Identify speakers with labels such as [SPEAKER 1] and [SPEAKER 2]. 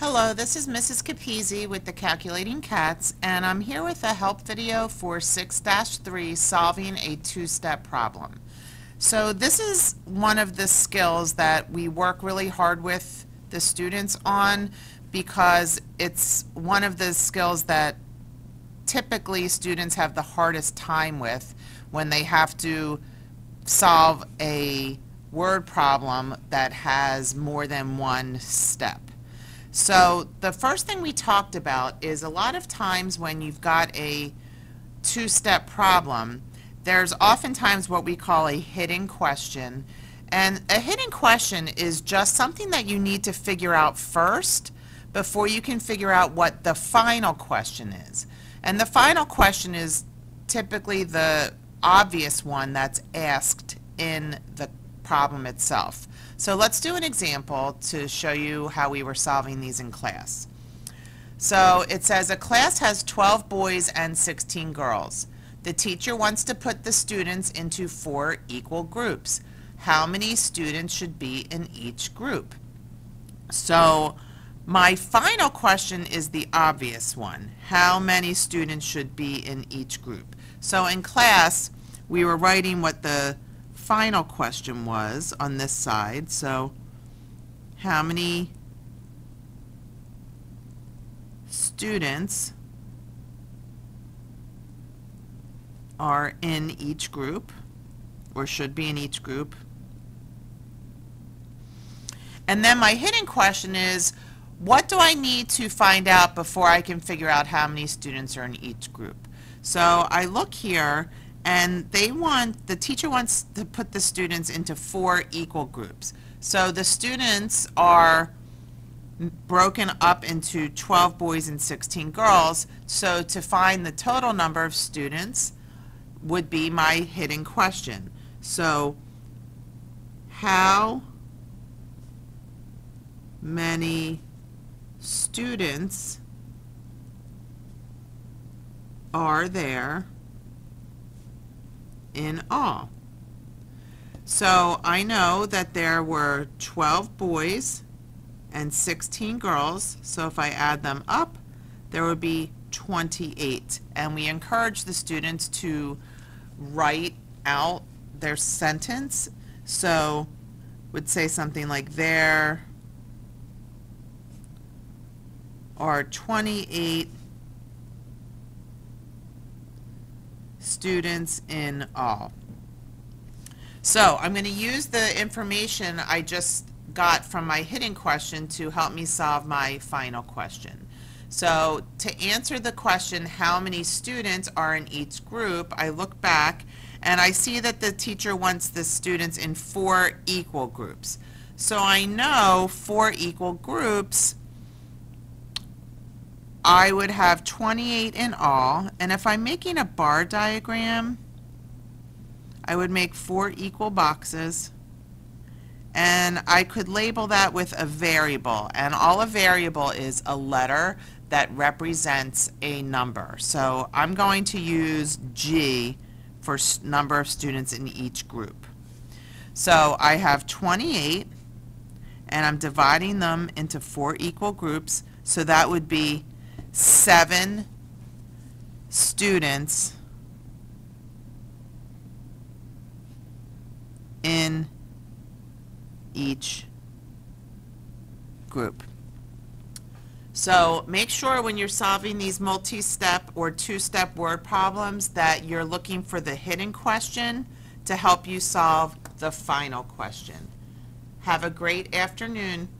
[SPEAKER 1] Hello, this is Mrs. Capizzi with the Calculating Cats, and I'm here with a help video for 6-3, solving a two-step problem. So this is one of the skills that we work really hard with the students on because it's one of the skills that typically students have the hardest time with when they have to solve a word problem that has more than one step. So the first thing we talked about is a lot of times when you've got a two-step problem, there's oftentimes what we call a hidden question. And a hidden question is just something that you need to figure out first before you can figure out what the final question is. And the final question is typically the obvious one that's asked in the problem itself. So let's do an example to show you how we were solving these in class. So it says a class has 12 boys and 16 girls. The teacher wants to put the students into 4 equal groups. How many students should be in each group? So my final question is the obvious one. How many students should be in each group? So in class, we were writing what the final question was on this side. So how many students are in each group or should be in each group? And then my hidden question is, what do I need to find out before I can figure out how many students are in each group? So I look here, and the teacher wants to put the students into 4 equal groups. So the students are broken up into 12 boys and 16 girls. So to find the total number of students would be my hidden question. So how many students are there in all? So I know that there were 12 boys and 16 girls, so if I add them up, there would be 28. And we encourage the students to write out their sentence. So would say something like, there are 28 students in all. So I'm going to use the information I just got from my hidden question to help me solve my final question. So to answer the question, how many students are in each group, I look back and I see that the teacher wants the students in 4 equal groups. So I know 4 equal groups, I would have 28 in all, and if I'm making a bar diagram, I would make 4 equal boxes, and I could label that with a variable, and all a variable is a letter that represents a number. So I'm going to use G for number of students in each group. So I have 28, and I'm dividing them into 4 equal groups, so that would be 7 students in each group. So make sure when you're solving these multi-step or two-step word problems that you're looking for the hidden question to help you solve the final question. Have a great afternoon.